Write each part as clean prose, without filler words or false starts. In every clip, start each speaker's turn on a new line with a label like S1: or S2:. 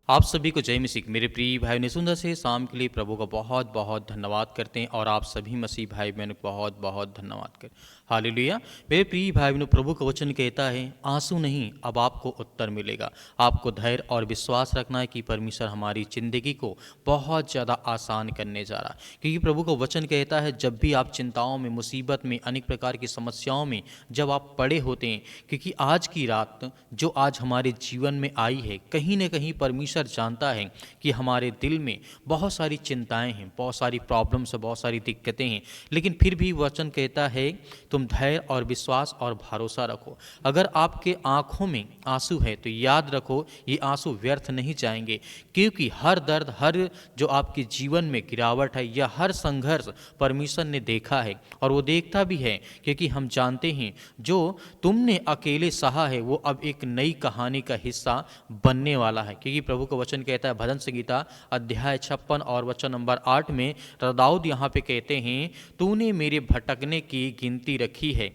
S1: आप सभी को जय मसीह। मेरे प्रिय भाई ने सुंदर से शाम के लिए प्रभु का बहुत बहुत धन्यवाद करते हैं और आप सभी मसीह भाई बहनों को बहुत बहुत धन्यवाद करें। हालेलुया। मेरे प्रिय भाई बहनों, प्रभु का वचन कहता है आंसू नहीं, अब आपको उत्तर मिलेगा। आपको धैर्य और विश्वास रखना है कि परमेश्वर हमारी जिंदगी को बहुत ज़्यादा आसान करने जा रहा है, क्योंकि प्रभु का वचन कहता है जब भी आप चिंताओं में, मुसीबत में, अनेक प्रकार की समस्याओं में जब आप पड़े होते हैं, क्योंकि आज की रात जो आज हमारे जीवन में आई है, कहीं ना कहीं परमेश्वर जानता है कि हमारे दिल में बहुत सारी चिंताएं हैं, बहुत सारी प्रॉब्लम्स है, बहुत सारी दिक्कतें हैं, लेकिन फिर भी वचन कहता है तुम धैर्य और विश्वास और भरोसा रखो। अगर आपके आंखों में आंसू है तो याद रखो ये आंसू व्यर्थ नहीं जाएंगे, क्योंकि हर दर्द, हर जो आपके जीवन में गिरावट है या हर संघर्ष परमेश्वर ने देखा है और वो देखता भी है, क्योंकि हम जानते हैं जो तुमने अकेले सहा है वो अब एक नई कहानी का हिस्सा बनने वाला है। क्योंकि प्रभु का वचन कहता है भजन संगीता अध्याय 56 और वचन नंबर 8 में दाऊद यहाँ पे कहते हैं तूने मेरे भटकने की गिनती रखी है,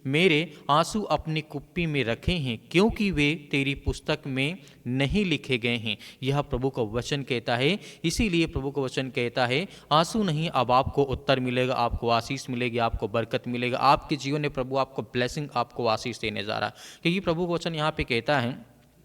S1: मेरे आंसू अपनी कुप्पी में रखे हैं, क्योंकि वे तेरी पुस्तक में नहीं लिखे गए हैं। यह प्रभु का वचन कहता है। इसीलिए प्रभु का वचन कहता है आंसू नहीं, अब आपको उत्तर मिलेगा, आपको आशीष मिलेगी, आपको बरकत मिलेगा। आपके जीवन में प्रभु आपको ब्लेसिंग, आपको आशीष देने जा रहा है। क्योंकि प्रभु का वचन यहाँ पे कहता है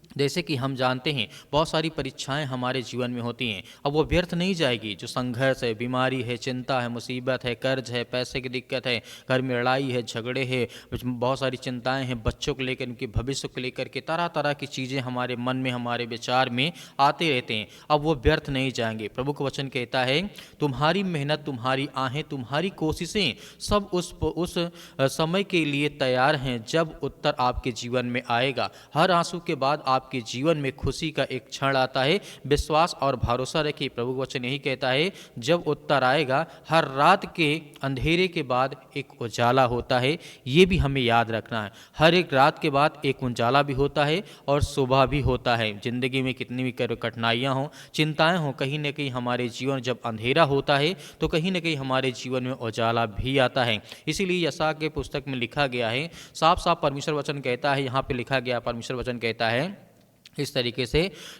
S1: जैसे कि हम जानते हैं बहुत सारी परीक्षाएं हमारे जीवन में होती हैं, अब वो व्यर्थ नहीं जाएगी। जो संघर्ष है, बीमारी है, चिंता है, मुसीबत है, कर्ज है, पैसे की दिक्कत है, घर में लड़ाई है, झगड़े है, बहुत सारी चिंताएं हैं, बच्चों को लेकर, उनके भविष्य को लेकर के तरह तरह की चीज़ें हमारे मन में, हमारे विचार में आते रहते हैं, अब वो व्यर्थ नहीं जाएंगे। प्रभु का वचन कहता है तुम्हारी मेहनत, तुम्हारी आहें, तुम्हारी कोशिशें सब उस समय के लिए तैयार हैं जब उत्तर आपके जीवन में आएगा। हर आंसू के बाद आपके जीवन में खुशी का एक क्षण आता है। विश्वास और भरोसा रखिए। प्रभु वचन यही कहता है जब उत्तर आएगा, हर रात के अंधेरे के बाद एक उजाला होता है। ये भी हमें याद रखना है, हर एक रात के बाद एक उजाला भी होता है और सुबह भी होता है। जिंदगी में कितनी भी कठिनाइयाँ हों, चिंताएं हों, कहीं ना कहीं हमारे जीवन जब अंधेरा होता है तो कहीं ना कहीं हमारे जीवन में उजाला भी आता है। इसीलिए यशायाह के पुस्तक में लिखा गया है, साफ साफ परमेश्वर वचन कहता है, यहाँ पे लिखा गया परमेश्वर वचन कहता है इस तरीके से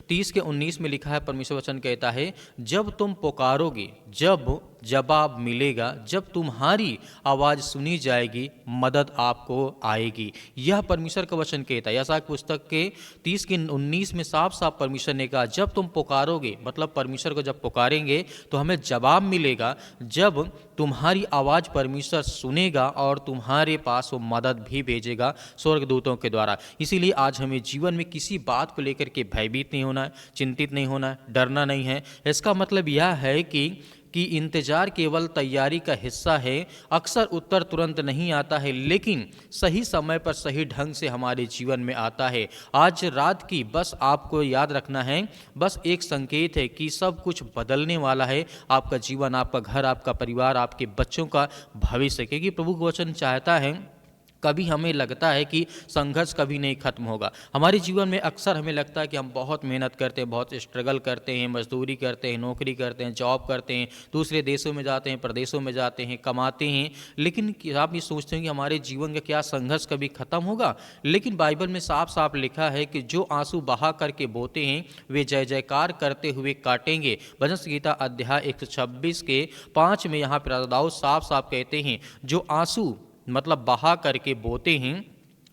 S1: 30 के 19 में लिखा है, परमेश्वर वचन कहता है जब तुम पुकारोगे जब जवाब मिलेगा, जब तुम्हारी आवाज़ सुनी जाएगी मदद आपको आएगी। यह परमेश्वर का वचन कहता है। यशायाह पुस्तक के 30 के 19 में साफ साफ परमेश्वर ने कहा जब तुम पुकारोगे, मतलब परमेश्वर को जब पुकारेंगे तो हमें जवाब मिलेगा। जब तुम्हारी आवाज़ परमेश्वर सुनेगा और तुम्हारे पास वो मदद भी भेजेगा स्वर्गदूतों के द्वारा। इसीलिए आज हमें जीवन में किसी बात को लेकर के भयभीत नहीं होना है, चिंतित नहीं होना है, डरना नहीं है। इसका मतलब यह है कि इंतजार केवल तैयारी का हिस्सा है। अक्सर उत्तर तुरंत नहीं आता है, लेकिन सही समय पर सही ढंग से हमारे जीवन में आता है। आज रात की बस आपको याद रखना है, बस एक संकेत है कि सब कुछ बदलने वाला है। आपका जीवन, आपका घर, आपका परिवार, आपके बच्चों का भविष्य। क्योंकि प्रभु का वचन चाहता है, कभी हमें लगता है कि संघर्ष कभी नहीं खत्म होगा। हमारे जीवन में अक्सर हमें लगता है कि हम बहुत मेहनत करते हैं, बहुत स्ट्रगल करते हैं, मजदूरी करते हैं, नौकरी करते हैं, जॉब करते हैं, दूसरे देशों में जाते हैं, प्रदेशों में जाते हैं, कमाते हैं, लेकिन आप ये सोचते हैं कि हमारे जीवन का क्या संघर्ष कभी खत्म होगा। लेकिन बाइबल में साफ साफ लिखा है कि जो आंसू बहा करके बोते हैं वे जय जयकार करते हुए काटेंगे। भजन संगीता अध्याय 126 के 5 में यहाँ पर दाऊद साफ साफ कहते हैं जो आंसू मतलब बहा करके बोते हैं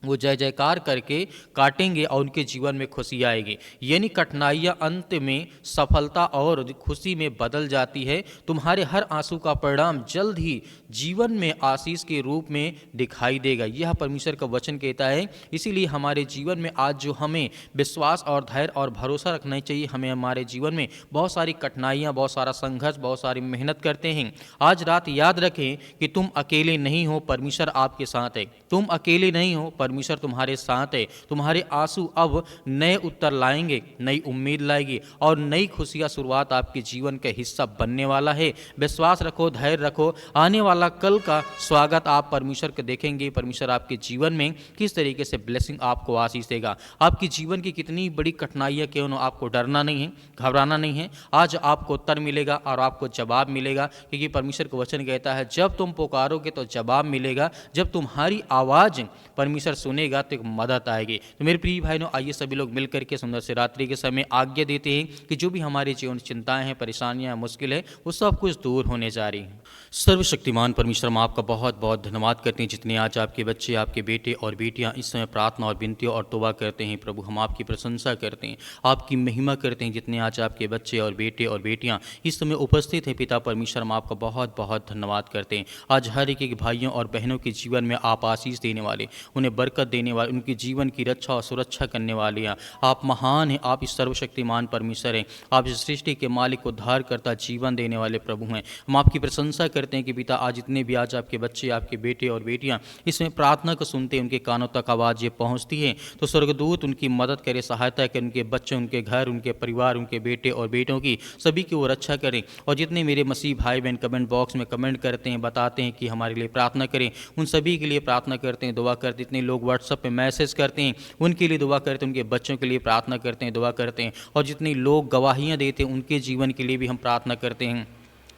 S1: वो जय जयकार करके काटेंगे और उनके जीवन में खुशी आएगी। यानी कठिनाइयाँ अंत में सफलता और खुशी में बदल जाती है। तुम्हारे हर आंसू का परिणाम जल्द ही जीवन में आशीष के रूप में दिखाई देगा। यह परमेश्वर का वचन कहता है। इसीलिए हमारे जीवन में आज जो हमें विश्वास और धैर्य और भरोसा रखना चाहिए, हमें हमारे जीवन में बहुत सारी कठिनाइयाँ, बहुत सारा संघर्ष, बहुत सारी मेहनत करते हैं। आज रात याद रखें कि तुम अकेले नहीं हो, परमेश्वर आपके साथ है। तुम अकेले नहीं हो, परमेश्वर तुम्हारे साथ है। तुम्हारे आंसू अब नए उत्तर लाएंगे, नई उम्मीद लाएगी और नई खुशियां शुरुआत आपके जीवन का हिस्सा बनने वाला है। विश्वास रखो, धैर्य रखो, आने वाला कल का स्वागत आप परमेश्वर को देखेंगे। परमेश्वर आपके जीवन में किस तरीके से ब्लेसिंग, आपको आशीष देगा। आपकी जीवन की कितनी बड़ी कठिनाइयां क्यों न, आपको डरना नहीं है, घबराना नहीं है। आज आपको उत्तर मिलेगा और आपको जवाब मिलेगा, क्योंकि परमेश्वर का वचन कहता है जब तुम पुकारोगे तो जवाब मिलेगा। जब तुम्हारी आवाज़ परमेश्वर परमेश्वर सुनेगा तो एक मदद आएगी। तो मेरे प्रिय भाइयों, आइए सभी लोग मिल करके सुंदर से रात्रि के समय आज्ञा देते हैं कि जो भी हमारे जीवन चिंताएं हैं, परेशानियां, मुश्किल है, वो सब कुछ दूर होने जा रही हैं। सर्वशक्तिमान परमेश्वर, हम आपका बहुत बहुत धन्यवाद करते हैं जितने आज आपके बच्चे, आपके बेटे और बेटियां इस समय प्रार्थना और विनतियों और तौबा करते हैं। प्रभु, हम आपकी प्रशंसा करते हैं, आपकी महिमा करते हैं जितने आज आपके बच्चे और बेटे और बेटियां इस समय उपस्थित हैं। पिता परमेश्वर, हम आपका बहुत बहुत धन्यवाद करते हैं। आज हर एक भाइयों और बहनों के जीवन में आप आशीष देने वाले, उन्हें बरकत देने वाले, उनके जीवन की रक्षा और सुरक्षा करने वाले हैं। आप महान हैं, आप इस सर्वशक्तिमान परमेश्वर हैं, आप इस सृष्टि के मालिक, उद्धारकर्ता, जीवन देने वाले प्रभु हैं। हम आपकी प्रशंसा करते हैं कि पिता, आज जितने भी आज आपके बच्चे, आपके बेटे और बेटियां इसमें प्रार्थना को सुनते हैं, उनके कानों तक आवाज़ ये पहुंचती है, तो स्वर्गदूत उनकी मदद करे, सहायता करे, उनके बच्चे, उनके घर, उनके परिवार, उनके बेटे और बेटों की सभी की वो रक्षा करें। और जितने मेरे मसीह भाई बहन कमेंट बॉक्स में कमेंट करते हैं, बताते हैं कि हमारे लिए प्रार्थना करें, उन सभी के लिए प्रार्थना करते हैं, दुआ करते हैं। जितने लोग व्हाट्सएप पे मैसेज करते हैं, उनके लिए दुआ करते हैं, उनके बच्चों के लिए प्रार्थना करते हैं, दुआ करते हैं। और जितने लोग गवाहियाँ देते हैं, उनके जीवन के लिए भी हम प्रार्थना करते हैं,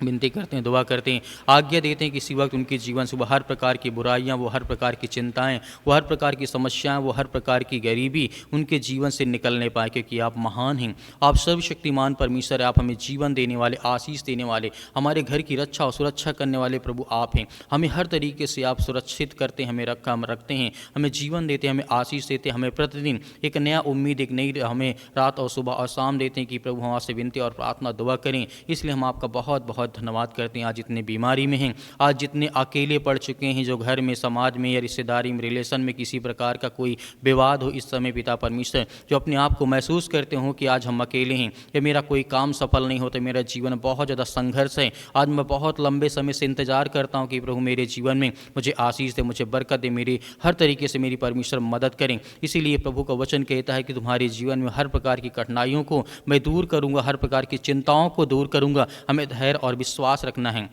S1: विनती करते हैं, दुआ करते हैं, आज्ञा देते हैं कि इसी वक्त उनके जीवन से वो हर प्रकार की बुराइयां, वो हर प्रकार की चिंताएं, वो हर प्रकार की समस्याएं, वो हर प्रकार की गरीबी उनके जीवन से निकलने पाए, क्योंकि आप महान हैं, आप सर्वशक्तिमान परमेश्वर है, आप हमें जीवन देने वाले, आशीष देने वाले, हमारे घर की रक्षा और सुरक्षा करने वाले प्रभु आप हैं। हमें हर तरीके से आप सुरक्षित करते हैं, हमें रखते हैं, हमें जीवन देते हैं, हमें आशीष देते हैं, हमें प्रतिदिन एक नया उम्मीद, एक नई हमें रात और सुबह और शाम देते हैं कि प्रभु हम आपसे विनती और प्रार्थना दुआ करें। इसलिए हम आपका बहुत बहुत धन्यवाद करते हैं। आज जितने बीमारी में हैं, आज जितने अकेले पड़ चुके हैं, जो घर में, समाज में या रिश्तेदारी में, रिलेशन में किसी प्रकार का कोई विवाद हो, इस समय पिता परमेश्वर जो अपने आप को महसूस करते हो कि आज हम अकेले हैं, या मेरा कोई काम सफल नहीं होता, मेरा जीवन बहुत ज़्यादा संघर्ष है, आज मैं बहुत लंबे समय से इंतजार करता हूँ कि प्रभु मेरे जीवन में मुझे आशीष दे, मुझे बरकत दे, मेरी हर तरीके से मेरी परमेश्वर मदद करें। इसीलिए प्रभु का वचन कहता है कि तुम्हारे जीवन में हर प्रकार की कठिनाइयों को मैं दूर करूँगा, हर प्रकार की चिंताओं को दूर करूँगा। हमें धैर्य और विश्वास रखना है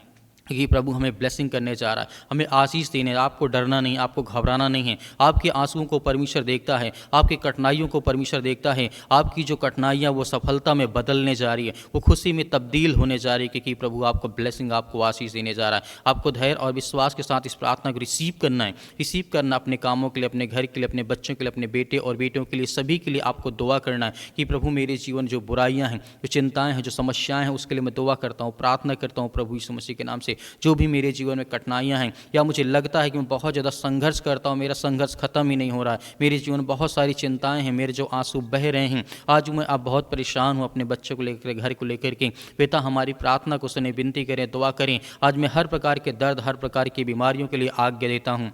S1: कि प्रभु हमें ब्लेसिंग करने जा रहा है, हमें आशीष देने। आपको डरना नहीं, आपको घबराना नहीं है। आपके आंसुओं को परमेश्वर देखता है, आपकी कठिनाइयों को परमेश्वर देखता है। आपकी जो कठिनाइयाँ वो सफलता में बदलने जा रही है, वो खुशी में तब्दील होने जा रही है, क्योंकि प्रभु आपको ब्लेसिंग, आपको आशीष देने जा रहा है। आपको धैर्य और विश्वास के साथ इस प्रार्थना को रिसीव करना है, रिसीव करना अपने कामों के लिए, अपने घर के लिए, अपने बच्चों के लिए, अपने बेटे और बेटियों के लिए, सभी के लिए आपको दुआ करना है कि प्रभु मेरे जीवन जो बुराइयाँ हैं, जो चिंताएँ हैं, जो समस्याएँ हैं, उसके लिए मैं दुआ करता हूँ, प्रार्थना करता हूँ प्रभु यीशु मसीह के नाम से। जो भी मेरे जीवन में कठिनाइयाँ हैं, या मुझे लगता है कि मैं बहुत ज़्यादा संघर्ष करता हूँ, मेरा संघर्ष खत्म ही नहीं हो रहा है, मेरे जीवन में बहुत सारी चिंताएं हैं, मेरे जो आंसू बह रहे हैं, आज मैं अब बहुत परेशान हूँ अपने बच्चों को लेकर, घर को लेकर के। पिता हमारी प्रार्थना को सुने, विनती करें, दुआ करें। आज मैं हर प्रकार के दर्द, हर प्रकार की बीमारियों के लिए आज्ञा देता हूँ।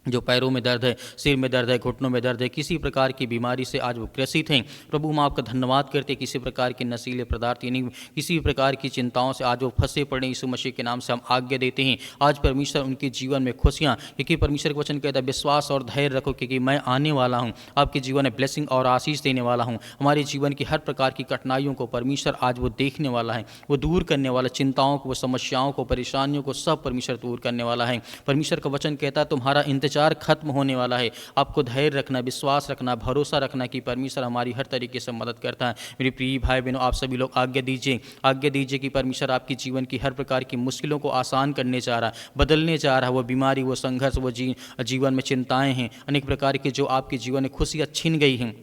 S1: जो पैरों में दर्द है, सिर में दर्द है, घुटनों में दर्द है, किसी प्रकार की बीमारी से आज वो ग्रसित हैं, प्रभु हम आपका धन्यवाद करते हैं। किसी प्रकार के नशीले पदार्थ यानी किसी प्रकार की चिंताओं से आज वो फंसे पड़े, यीशु मसीह के नाम से हम आज्ञा देते हैं। आज परमेश्वर उनके जीवन में खुशियाँ, क्योंकि परमेश्वर का वचन कहता है विश्वास और धैर्य रखो, क्योंकि मैं आने वाला हूँ, आपके जीवन में ब्लेसिंग और आशीष देने वाला हूँ। हमारे जीवन की हर प्रकार की कठिनाइयों को परमेश्वर आज वो देखने वाला है, वो दूर करने वाला, चिंताओं को, समस्याओं को, परेशानियों को सब परमेश्वर दूर करने वाला है। परमेश्वर का वचन कहता है तुम्हारा इंतजार खत्म होने वाला है। आपको धैर्य रखना, विश्वास रखना, भरोसा रखना कि परमेश्वर हमारी हर तरीके से मदद करता है। मेरे प्रिय भाई बहनों, आप सभी लोग आज्ञा दीजिए कि परमेश्वर आपकी जीवन की हर प्रकार की मुश्किलों को आसान करने जा रहा है, बदलने जा रहा है। वो बीमारी, वो संघर्ष, वो जीवन में चिंताएं हैं, अनेक प्रकार की जो आपके जीवन में खुशियाँ छिन गई हैं,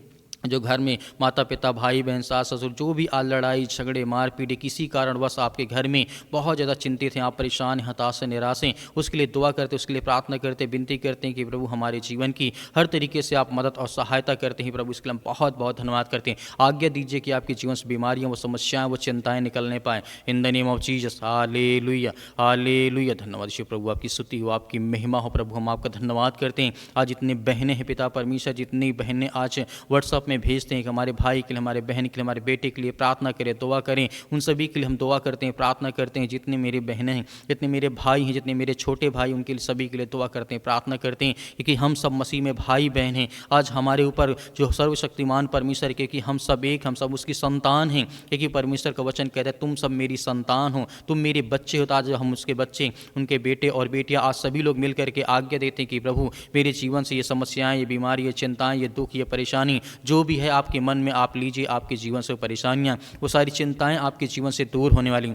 S1: जो घर में माता पिता, भाई बहन, सास ससुर, जो भी आज लड़ाई झगड़े, मारपीट, किसी कारणवश आपके घर में बहुत ज़्यादा चिंतित हैं, आप परेशान हैं, हताश हैं, निराश हैं, उसके लिए दुआ करते, उसके लिए प्रार्थना करते, विनती करते हैं कि प्रभु हमारे जीवन की हर तरीके से आप मदद और सहायता करते हैं। प्रभु इसके लिए हम बहुत बहुत धन्यवाद करते हैं। आज्ञा दीजिए कि आपके जीवन से बीमारियाँ, वो समस्याएँ, वो चिंताएँ निकलने पाएँ। In the name of Jesus, hallelujah, hallelujah. धन्यवाद ईश्वर प्रभु, आपकी स्तुति हो, आपकी महिमा हो। प्रभु हम आपका धन्यवाद करते हैं। आज जितने बहनें हैं पिता परमेश्वर, जितनी बहनें आज व्हाट्सअप में भेजते हैं कि हमारे भाई के लिए, हमारे बहन के लिए, हमारे बेटे के लिए प्रार्थना करें, दुआ करें, उन सभी के लिए हम दुआ करते हैं, प्रार्थना करते हैं। जितने मेरे बहनें हैं, जितने मेरे भाई हैं, जितने मेरे छोटे भाई, उनके लिए, सभी के लिए दुआ करते हैं, प्रार्थना करते हैं, क्योंकि हम सब मसीह में भाई बहन हैं। आज हमारे ऊपर जो सर्वशक्तिमान परमेश्वर, क्योंकि हम सब एक, हम सब उसकी संतान हैं, क्योंकि परमेश्वर का वचन कहता है तुम सब मेरी संतान हो, तुम मेरे बच्चे हो। तो आज हम उसके बच्चे, उनके बेटे और बेटियां, आज सभी लोग मिल करके आज्ञा देते हैं कि प्रभु मेरे जीवन से ये समस्याएं, ये बीमारी, ये चिंताएं, ये दुख, ये परेशानी जो भी है आपके मन में आप लीजिए। आपके जीवन से परेशानियां, वो सारी चिंताएं आपके जीवन से दूर होने वाली।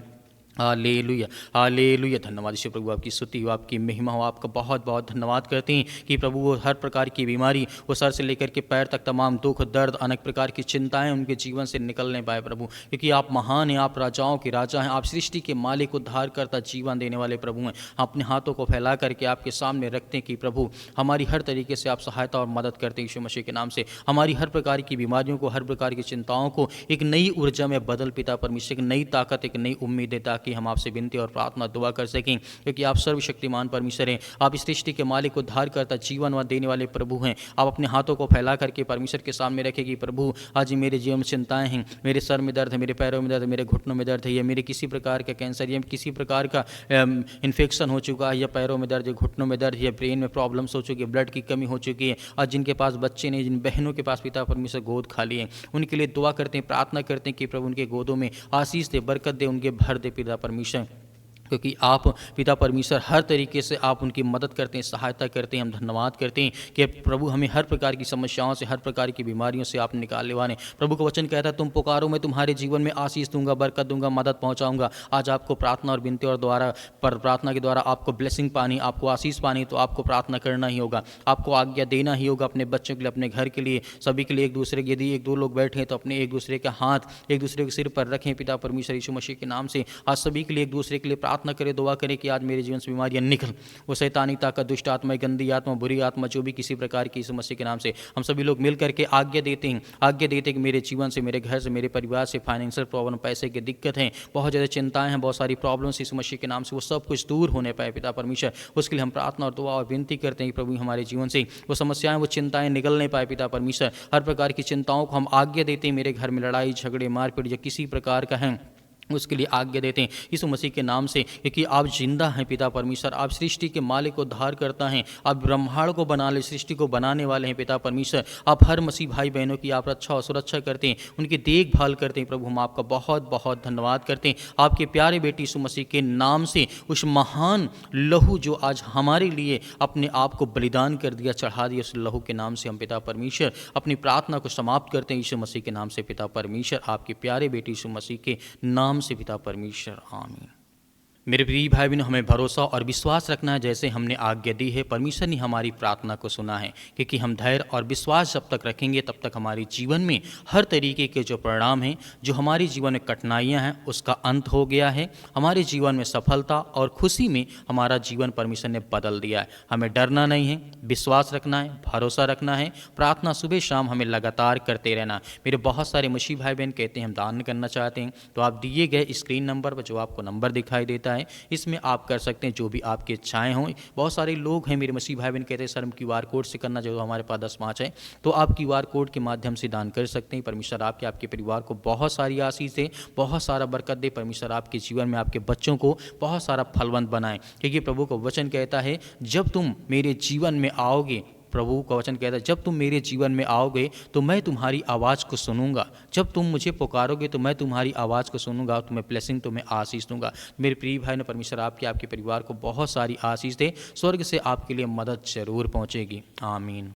S1: Hallelujah, hallelujah. धन्यवाद ईश्वर प्रभु, आपकी स्तुति हो, आपकी महिमा हो, आपका बहुत बहुत धन्यवाद करते हैं कि प्रभु वो हर प्रकार की बीमारी, वो सर से लेकर के पैर तक तमाम दुख दर्द अनेक प्रकार की चिंताएं उनके जीवन से निकलने पाए प्रभु, क्योंकि आप महान हैं, आप राजाओं के राजा हैं, आप सृष्टि के मालिक, उद्धार करता, जीवन देने वाले प्रभु हैं। अपने हाथों को फैला करके आपके सामने रखते हैं कि प्रभु हमारी हर तरीके से आप सहायता और मदद करते हैं। यीशु मसीह के नाम से हमारी हर प्रकार की बीमारियों को, हर प्रकार की चिंताओं को एक नई ऊर्जा में बदल पिता परमेश्वर, एक नई ताकत, एक नई उम्मीद देता कि हम आपसे विनती और प्रार्थना दुआ कर सकें, क्योंकि आप सर्वशक्तिमान परमेश्वर हैं, आप इस सृष्टि के मालिक, उद्धार करता, जीवन व देने वाले प्रभु हैं। आप अपने हाथों को फैला करके परमेश्वर के सामने रखें कि प्रभु आज मेरे जीवन में चिंताएं हैं, मेरे सर में दर्द है, मेरे पैरों में दर्द है, मेरे घुटनों में दर्द है, या मेरे किसी प्रकार का कैंसर या किसी प्रकार का इन्फेक्शन हो चुका है, या पैरों में दर्द है, घुटनों में दर्द है, या ब्रेन में प्रॉब्लम्स हो चुकी है, ब्लड की कमी हो चुकी है, और जिनके पास बच्चे नहीं, जिन बहनों के पास पिता परमेश्वर गोद खाली है, उनके लिए दुआ करते हैं, प्रार्थना करते हैं कि प्रभु उनके गोदों में आशीष दे, बरकत दे, उनके भर दे पिता परमेश्वर, क्योंकि आप पिता परमेश्वर हर तरीके से आप उनकी मदद करते हैं, सहायता करते हैं। हम धन्यवाद करते हैं कि प्रभु हमें हर प्रकार की समस्याओं से, हर प्रकार की बीमारियों से आप निकालने वाले। प्रभु का वचन कहता है, तुम पुकारो मैं तुम्हारे जीवन में आशीष दूंगा, बरकत दूंगा, मदद पहुंचाऊंगा। आज आपको प्रार्थना और विनती और द्वारा प्रार्थना के द्वारा आपको ब्लेसिंग पानी, आपको आशीष पानी, तो आपको प्रार्थना करना ही होगा, आपको आज्ञा देना ही होगा अपने बच्चों के लिए, अपने घर के लिए, सभी के लिए। एक दूसरे के, यदि एक दो लोग बैठे हैं तो अपने एक दूसरे के हाथ एक दूसरे के सिर पर रखें पिता परमेश्वर यीशु मसीह के नाम से। आज सभी के लिए एक दूसरे के लिए प्रार्थना करें, दुआ करें कि आज मेरे जीवन से बीमारियां निकल, वो शैतानी ताकत, दुष्ट आत्मा, गंदी आत्मा, बुरी आत्मा, जो भी किसी प्रकार की यीशु मसीह के नाम से हम सभी लोग मिल करके आज्ञा देते हैं, कि मेरे जीवन से, मेरे घर से, मेरे परिवार से फाइनेंशियल प्रॉब्लम, पैसे की दिक्कत है, बहुत ज़्यादा चिंताएं हैं, बहुत सारी प्रॉब्लम्स यीशु मसीह के नाम से वो सब कुछ दूर होने पाए पिता परमेश्वर। उसके लिए हम प्रार्थना और दुआ और विनती करते हैं कि प्रभु हमारे जीवन से वो समस्याएं, वो चिंताएं निकलने पाए पिता परमेश्वर। हर प्रकार की चिंताओं को हम आज्ञा देते हैं, मेरे घर में लड़ाई झगड़े मारपीट या किसी प्रकार का है, उसके लिए आज्ञा देते हैं यीशु मसीह के नाम से, क्योंकि आप जिंदा हैं पिता परमेश्वर, आप सृष्टि के मालिक, उद्धार करता हैं, आप ब्रह्मांड को बनाने, सृष्टि को बनाने वाले हैं पिता परमेश्वर। आप हर मसीह भाई बहनों की आप रक्षा और सुरक्षा करते हैं, उनकी देखभाल करते हैं। प्रभु हम आपका बहुत बहुत धन्यवाद करते हैं आपके प्यारे बेटे यीशु मसीह के नाम से, उस महान लहू जो आज हमारे लिए अपने आप को बलिदान कर दिया, चढ़ा दिया, उस लहू के नाम से हम पिता परमेश्वर अपनी प्रार्थना को समाप्त करते हैं यीशु मसीह के नाम से पिता परमेश्वर, आपके प्यारे बेटे यीशु मसीह के नाम से पिता परमेश्वर, आमीन। मेरे प्रिय भाई बहनों, हमें भरोसा और विश्वास रखना है, जैसे हमने आज्ञा दी है, परमेश्वर ने हमारी प्रार्थना को सुना है, क्योंकि हम धैर्य और विश्वास जब तक रखेंगे तब तक हमारे जीवन में हर तरीके के जो परिणाम हैं, जो हमारे जीवन में कठिनाइयां हैं, उसका अंत हो गया है। हमारे जीवन में सफलता और खुशी में हमारा जीवन परमेश्वर ने बदल दिया है। हमें डरना नहीं है, विश्वास रखना है, भरोसा रखना है, प्रार्थना सुबह शाम हमें लगातार करते रहना। मेरे बहुत सारे मसीह भाई बहन कहते हैं हम दान करना चाहते हैं, तो आप दिए गए स्क्रीन नंबर पर, जो आपको नंबर दिखाई देता है, इसमें आप कर सकते हैं जो भी आपकी इच्छाएं हों। बहुत सारे लोग हैं मेरे मसीह भाई बहन कहते हैं सर हम QR कोड से करना, जो हमारे पास 10-5 है, तो आप QR कोड के माध्यम से दान कर सकते हैं। परमेश्वर आपके परिवार को बहुत सारी आशीष दे, बहुत सारा बरकत दे। परमेश्वर आपके जीवन में आपके बच्चों को बहुत सारा फलवंत बनाए, क्योंकि प्रभु का वचन कहता है जब तुम मेरे जीवन में आओगे, प्रभु का वचन कहता है जब तुम मेरे जीवन में आओगे तो मैं तुम्हारी आवाज़ को सुनूंगा, जब तुम मुझे पुकारोगे तो मैं तुम्हारी आवाज़ को सुनूंगा, तुम्हें ब्लेसिंग, तुम्हें आशीष दूंगा। मेरे प्रिय भाई ने, परमेश्वर आपके परिवार को बहुत सारी आशीष दे, स्वर्ग से आपके लिए मदद जरूर पहुंचेगी। आमीन।